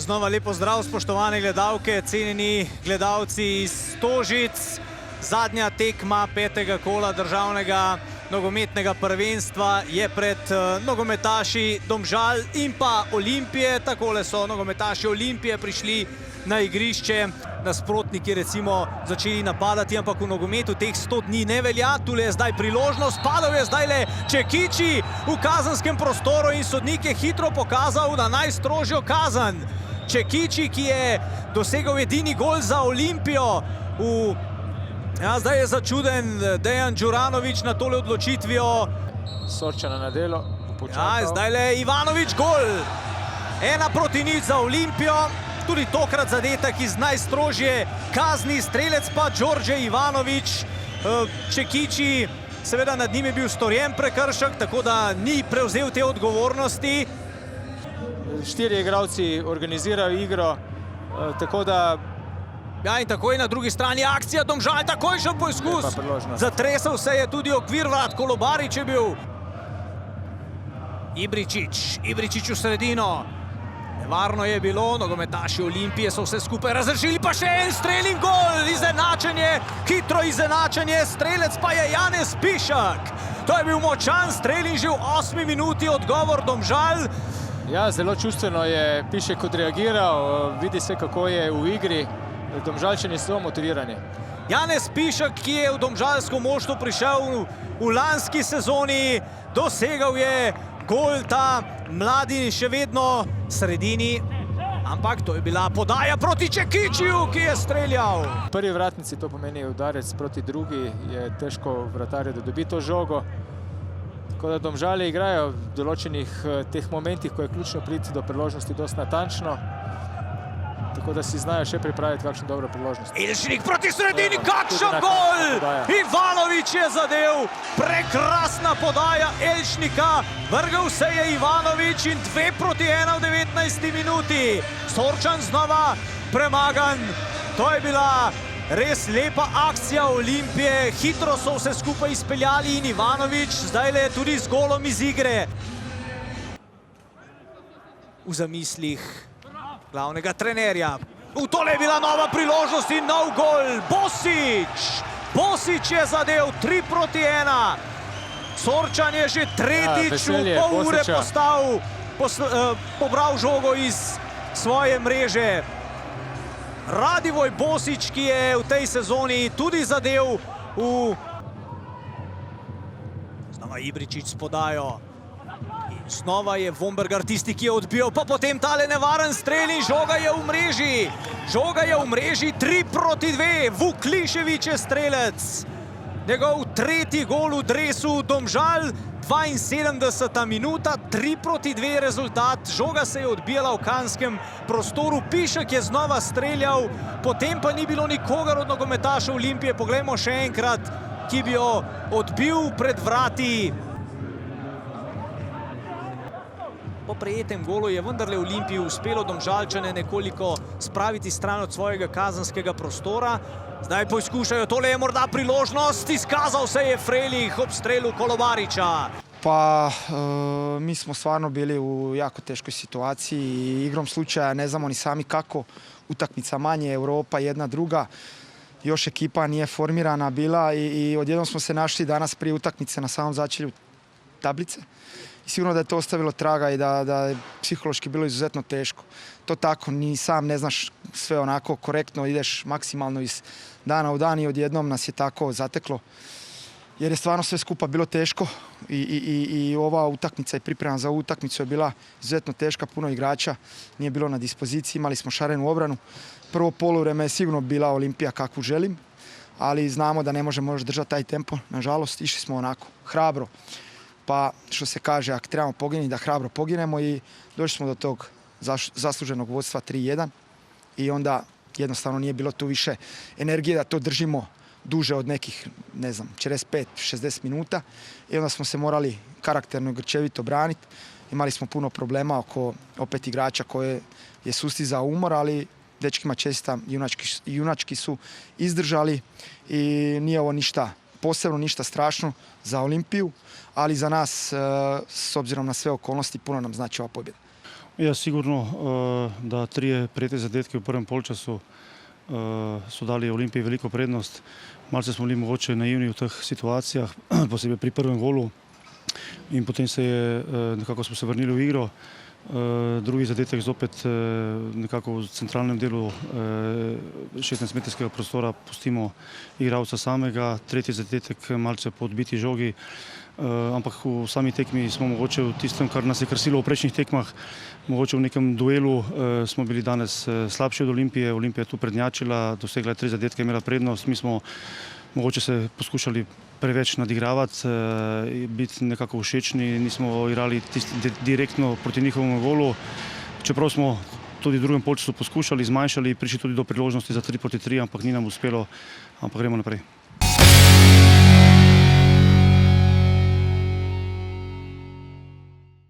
Znova lepo zdrav, spoštovane gledalke, cenjeni gledalci iz Stožic. Zadnja tekma petega kola državnega nogometnega prvenstva je pred nogometaši Domžal in pa Olimpije. Takole so nogometaši Olimpije prišli na igrišče, nasprotniki recimo začeli napadati, ampak v nogometu teh 100 dni ne velja. Tule je zdaj priložnost, padal je zdaj le Čekiči v kazanskem prostoru in sodnik je hitro pokazal na najstrožjo kazen. Čekiči, ki je dosegel edini gol za Olimpijo zdaj je začuden Dejan Đuranović na tole odločitvijo. Sorčana na delo, počakal. Zdaj le Ivanović gol. 1-0 za Olimpijo. Tudi tokrat zadetek iz najstrožje kazni, strelec pa Đorđe Ivanović. Čekiči, seveda nad njim je bil storjen prekršek, tako da ni prevzel te odgovornosti. 4 igralci organizirajo igro, tako da... In takoj na drugi strani akcija Domžal, takoj šel poizkus. Zatresel se je tudi okvir vrat, Kolobarič je bil. Ibričić v sredino. Nevarno je bilo, nogometaši Olimpije so vse skupaj razrešili, pa še en strel in gol, izenačenje, hitro izenačenje, strelec pa je Janez Pišek. To je bil močan strel in že v 8. minuti odgovor Domžal. Ja, zelo čustveno je Pišek odreagiral, vidi se, kako je v igri. Domžalčani so motivirani. Janez Pišek, ki je v domžalsko moštvo prišel v lanski sezoni, dosegal je gol, ta mladi še vedno v sredini, ampak to je bila podaja proti Čekičiju, ki je streljal. V prvi vratnici to pomeni udarec proti drugi, je težko vratarju, da dobi to žogo. Tako da Domžali igrajo v določenih teh momentih, ko je ključno priti do priložnosti dosti natančno. Tako da si znajo še pripraviti kakšno dobro priložnost. Elšnik proti sredini, kakšen gol! Ivanović je zadev, prekrasna podaja Elšnika. Vrgel se je Ivanović in 2-1 v 19. minuti. Sorčan znova premagan. To je bila res lepa akcija Olimpije. Hitro so vse skupaj izpeljali in Ivanović zdaj le tudi z golom iz igre. V zamislih glavnega trenerja. Tole je bila nova priložnost in nov gol. Bosić je zadev 3-1. Sorčan je že tretjič v pol ure pobral žogo iz svoje mreže. Radivoj Bosić, ki je v tej sezoni tudi zadev Znova Ibričić s podajo. Znova je Vombergar tisti, ki je odbijal, pa potem tale nevaren strel in žoga je v mreži. Žoga je v mreži, 3-2, Vuklišević je strelec. Njegov tretji gol v dresu Domžal, 72. minuta, 3-2 rezultat. Žoga se je odbijala v kanskem prostoru, Pišek je znova streljal, potem pa ni bilo nikogar od nogometašev Olimpije. Poglejmo še enkrat, ki bi jo odbil pred vrati. Po prejetem golu je vendarle Olimpiji uspelo Domžalčane nekoliko spraviti stran od svojega kazenskega prostora. Zdaj poizkušajo, tole je morda priložnost, izkazal se je Frelih ob strelu Kolobarića. Pa mi smo stvarno bili u jako teškoj situaciji i igrom slučaja ne znamo ni sami kako. Utakmica manje, Europa jedna druga. Još ekipa nije formirana bila i odjednom smo se našli danas prije utakmice na samom začelju tablice. I sigurno da je to ostavilo traga i da je psihološki bilo izuzetno teško. To tako, ni sam ne znaš sve onako korektno, ideš maksimalno iz dana u dan i odjednom nas je tako zateklo. Jer je stvarno sve skupa bilo teško i ova utakmica i priprema za ovu utakmicu je bila izuzetno teška, puno igrača nije bilo na dispoziciji, imali smo šarenu obranu. Prvo poluvreme je sigurno bila Olimpija kakvu želim, ali znamo da ne možemo još držati taj tempo, nažalost, išli smo onako hrabro. Pa što se kaže, ako trebamo poginuti, da hrabro poginemo i došli smo do tog zasluženog vodstva 3-1 i onda jednostavno nije bilo tu više energije da to držimo duže od nekih, ne znam, 45-60 minuta i onda smo se morali karakterno i grčevito braniti. Imali smo puno problema oko opet igrača koje je sustizao umor, ali dečkima česta junački su izdržali i nije ovo ništa posebno, ništa strašno za Olimpiju, ali za nas, s obzirom na sve okolnosti, puno nam znači ova pobjeda. Ja, sigurno, da 3 prejete zadetke v prvem polčasu so dali Olimpiji veliko prednost. Malce smo bili mogoče naivni v teh situacijah, posebej pri prvem golu. In potem nekako smo se vrnili v igro. Drugi zadetek zopet nekako v centralnem delu 16-metrskega prostora pustimo igralca samega. Tretji zadetek malce po odbiti žogi. Ampak v sami tekmi smo mogoče v tistem, kar nas je krasilo v prejšnjih tekmah, mogoče v nekem duelu smo bili danes slabši od Olimpije. Olimpija je tu prednjačila, dosegla je 3 zadetke, imela prednost. Mi smo mogoče se poskušali preveč nadigravati, biti nekako všečni, nismo igrali direktno proti njihovemu golu. Čeprav smo tudi v drugem polčasu poskušali, zmanjšali, prišli tudi do priložnosti za 3 proti 3, ampak ni nam uspelo, ampak gremo naprej.